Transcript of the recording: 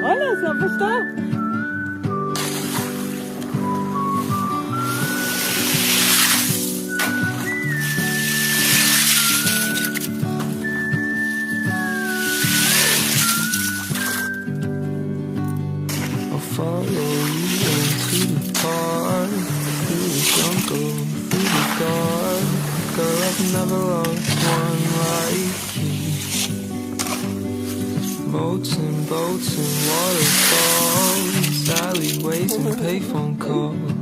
Olha, se afastou. I'll follow you into the park, through the jungle, through the dark. Girl, I've never loved one like you. Moats and boats and waterfalls, alleyways and payphone calls.